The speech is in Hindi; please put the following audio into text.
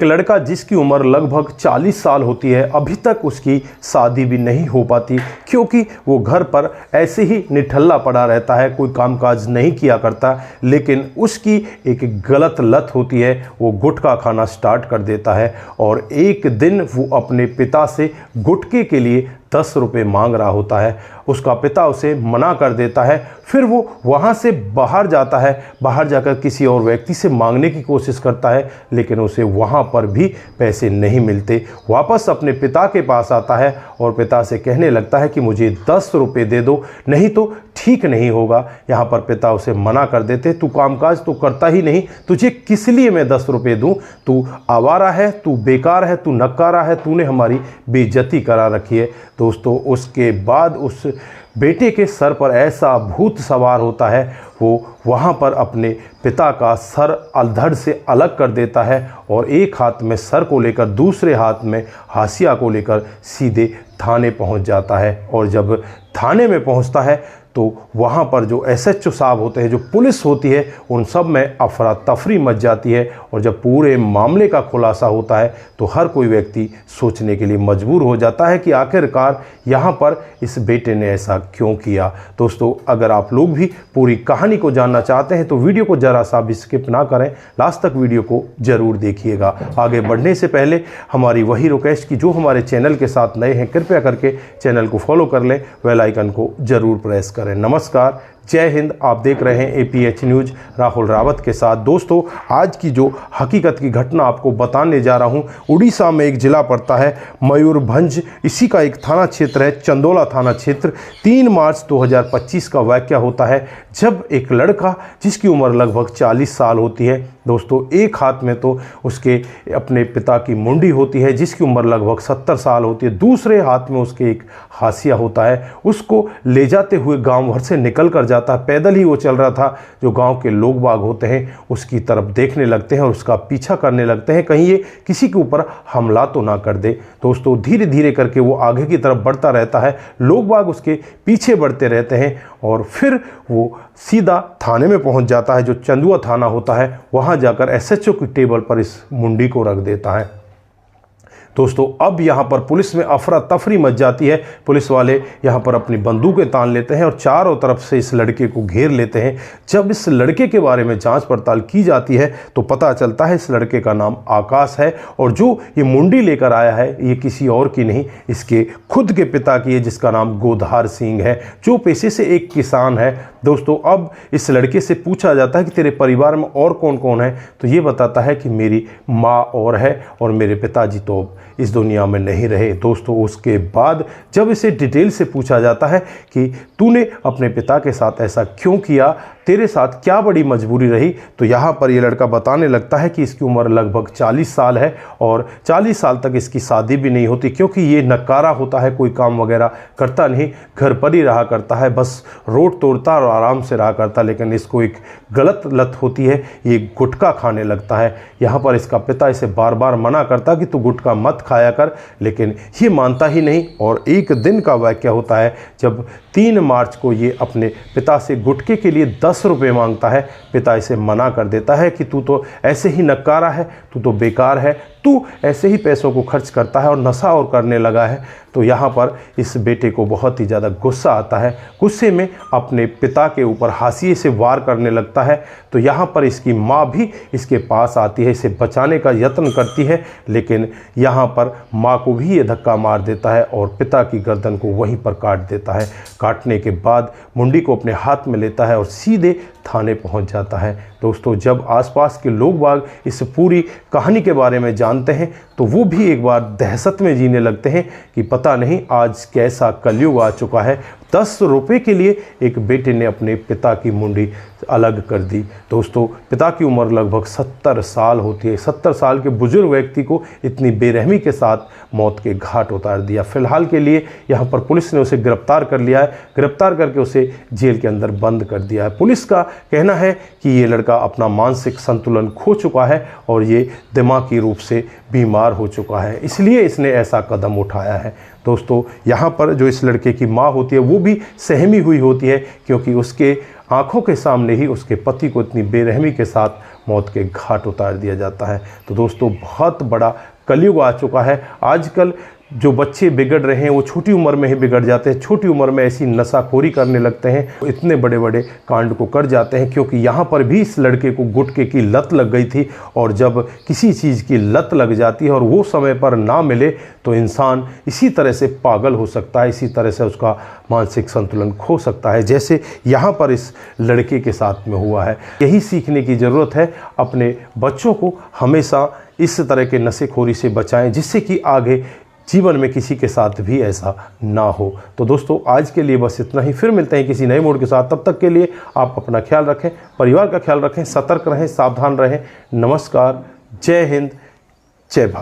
एक लड़का जिसकी उम्र लगभग 40 साल होती है, अभी तक उसकी शादी भी नहीं हो पाती क्योंकि वो घर पर ऐसे ही निठल्ला पड़ा रहता है, कोई कामकाज नहीं किया करता। लेकिन उसकी एक गलत लत होती है, वो गुटखा खाना स्टार्ट कर देता है और एक दिन वो अपने पिता से गुटखे के लिए 10 रुपये मांग रहा होता है। उसका पिता उसे मना कर देता है। फिर वो वहाँ से बाहर जाता है, बाहर जाकर किसी और व्यक्ति से मांगने की कोशिश करता है, लेकिन उसे वहाँ पर भी पैसे नहीं मिलते। वापस अपने पिता के पास आता है और पिता से कहने लगता है कि मुझे 10 रुपये दे दो, नहीं तो ठीक नहीं होगा। यहाँ पर पिता उसे मना कर देते, तू कामकाज तो करता ही नहीं, तुझे किस लिए मैं 10 रुपये दूँ? तू आवारा है, तू बेकार है, तू नकारा है, तूने हमारी बेइज्जती करा रखी है। दोस्तों, उसके बाद उस बेटे के सर पर ऐसा भूत सवार होता है, वो वहाँ पर अपने पिता का सर धड़ से अलग कर देता है और एक हाथ में सर को लेकर दूसरे हाथ में हाशिया को लेकर सीधे थाने पहुँच जाता है। और जब थाने में पहुँचता है तो वहाँ पर जो SHO साहब होते हैं, जो पुलिस होती है, उन सब में अफरा तफरी मच जाती है। और जब पूरे मामले का खुलासा होता है तो हर कोई व्यक्ति सोचने के लिए मजबूर हो जाता है कि आखिरकार यहाँ पर इस बेटे ने ऐसा क्यों किया। दोस्तों, अगर आप लोग भी पूरी कहानी को जानना चाहते हैं तो वीडियो को ज़रा सा भी स्किप ना करें, लास्ट तक वीडियो को ज़रूर देखिएगा। आगे बढ़ने से पहले हमारी वही रिक्वेस्ट कि जो हमारे चैनल के साथ नए हैं, कृपया करके चैनल को फॉलो कर लें, बेल आइकन को ज़रूर प्रेस करें। नमस्कार, जय हिंद। आप देख रहे हैं APH न्यूज़ राहुल रावत के साथ। दोस्तों, आज की जो हकीकत की घटना आपको बताने जा रहा हूं, उड़ीसा में एक ज़िला पड़ता है मयूरभंज, इसी का एक थाना क्षेत्र है चंदोला थाना क्षेत्र। 3 मार्च 2025 का वाक़या होता है जब एक लड़का जिसकी उम्र लगभग 40 साल होती है, दोस्तों एक हाथ में तो उसके अपने पिता की मुंडी होती है जिसकी उम्र लगभग 70 साल होती है, दूसरे हाथ में उसके एक हाशिया होता है। उसको ले जाते हुए गांव भर से निकल कर जाता है, पैदल ही वो चल रहा था। जो गांव के लोग बाग होते हैं उसकी तरफ देखने लगते हैं और उसका पीछा करने लगते हैं, कहीं ये किसी के ऊपर हमला तो ना कर दे। दोस्तों, धीरे धीरे करके वो आगे की तरफ बढ़ता रहता है, लोग बाग उसके पीछे बढ़ते रहते हैं और फिर वो सीधा थाने में पहुंच जाता है, जो चंदुआ थाना होता है। वहां जाकर SHO की टेबल पर इस मुंडी को रख देता है। दोस्तों, अब यहाँ पर पुलिस में अफरा तफरी मच जाती है। पुलिस वाले यहाँ पर अपनी बंदूकें तान लेते हैं और चारों तरफ से इस लड़के को घेर लेते हैं। जब इस लड़के के बारे में जांच पड़ताल की जाती है तो पता चलता है इस लड़के का नाम आकाश है और जो ये मुंडी लेकर आया है ये किसी और की नहीं, इसके खुद के पिता की है, जिसका नाम गोधार सिंह है, जो पेशे से एक किसान है। दोस्तों, अब इस लड़के से पूछा जाता है कि तेरे परिवार में और कौन कौन है, तो ये बताता है कि मेरी माँ और है और मेरे पिताजी तो इस दुनिया में नहीं रहे। दोस्तों, उसके बाद जब इसे डिटेल से पूछा जाता है कि तूने अपने पिता के साथ ऐसा क्यों किया, तेरे साथ क्या बड़ी मजबूरी रही, तो यहाँ पर ये लड़का बताने लगता है कि इसकी उम्र लगभग 40 साल है और 40 साल तक इसकी शादी भी नहीं होती क्योंकि ये नकारा होता है, कोई काम वगैरह करता नहीं, घर पर ही रहा करता है, बस रोड तोड़ता और आराम से रहा करता। लेकिन इसको एक गलत लत होती है, ये गुटखा खाने लगता है। यहाँ पर इसका पिता इसे बार बार मना करता कि तू गुटखा मत खाया कर, लेकिन ये मानता ही नहीं। और एक दिन का वाक़या होता है जब 3 मार्च को ये अपने पिता से गुटखे के लिए 10 रुपये मांगता है। पिता इसे मना कर देता है कि तू तो ऐसे ही नकारा है, तू तो बेकार है, तू ऐसे ही पैसों को खर्च करता है और नशा और करने लगा है। तो यहाँ पर इस बेटे को बहुत ही ज़्यादा गुस्सा आता है, गुस्से में अपने पिता के ऊपर हाशिए से वार करने लगता है। तो यहाँ पर इसकी माँ भी इसके पास आती है, इसे बचाने का यत्न करती है, लेकिन यहाँ पर माँ को भी ये धक्का मार देता है और पिता की गर्दन को वहीं पर काट देता है। काटने के बाद मुंडी को अपने हाथ में लेता है और सीधे थाने पहुंच जाता है। दोस्तों, जब आसपास के लोग बाग इस पूरी कहानी के बारे में जानते हैं तो वो भी एक बार दहशत में जीने लगते हैं कि पता नहीं आज कैसा कलयुग आ चुका है। 10 रुपये के लिए एक बेटे ने अपने पिता की मुंडी अलग कर दी। दोस्तों, पिता की उम्र लगभग 70 साल होती है। 70 साल के बुजुर्ग व्यक्ति को इतनी बेरहमी के साथ मौत के घाट उतार दिया। फिलहाल के लिए यहाँ पर पुलिस ने उसे गिरफ्तार कर लिया है, गिरफ्तार करके उसे जेल के अंदर बंद कर दिया है। पुलिस का कहना है कि ये लड़का अपना मानसिक संतुलन खो चुका है और ये दिमागी रूप से बीमार हो चुका है, इसलिए इसने ऐसा कदम उठाया है। दोस्तों यहाँ पर जो इस लड़के की माँ होती है वो भी सहमी हुई होती है, क्योंकि उसके आंखों के सामने ही उसके पति को इतनी बेरहमी के साथ मौत के घाट उतार दिया जाता है। तो दोस्तों बहुत बड़ा कलयुग आ चुका है। आजकल जो बच्चे बिगड़ रहे हैं वो छोटी उम्र में ही बिगड़ जाते हैं, छोटी उम्र में ऐसी नशाखोरी करने लगते हैं, इतने बड़े बड़े कांड को कर जाते हैं। क्योंकि यहाँ पर भी इस लड़के को गुटखे की लत लग गई थी, और जब किसी चीज़ की लत लग जाती है और वो समय पर ना मिले तो इंसान इसी तरह से पागल हो सकता है, इसी तरह से उसका मानसिक संतुलन खो सकता है, जैसे यहाँ पर इस लड़के के साथ में हुआ है। यही सीखने की ज़रूरत है, अपने बच्चों को हमेशा इस तरह के नशेखोरी से बचाएं, जिससे कि आगे जीवन में किसी के साथ भी ऐसा ना हो। तो दोस्तों आज के लिए बस इतना ही, फिर मिलते हैं किसी नए मोड़ के साथ। तब तक के लिए आप अपना ख्याल रखें, परिवार का ख्याल रखें, सतर्क रहें, सावधान रहें। नमस्कार, जय हिंद, जय भारत।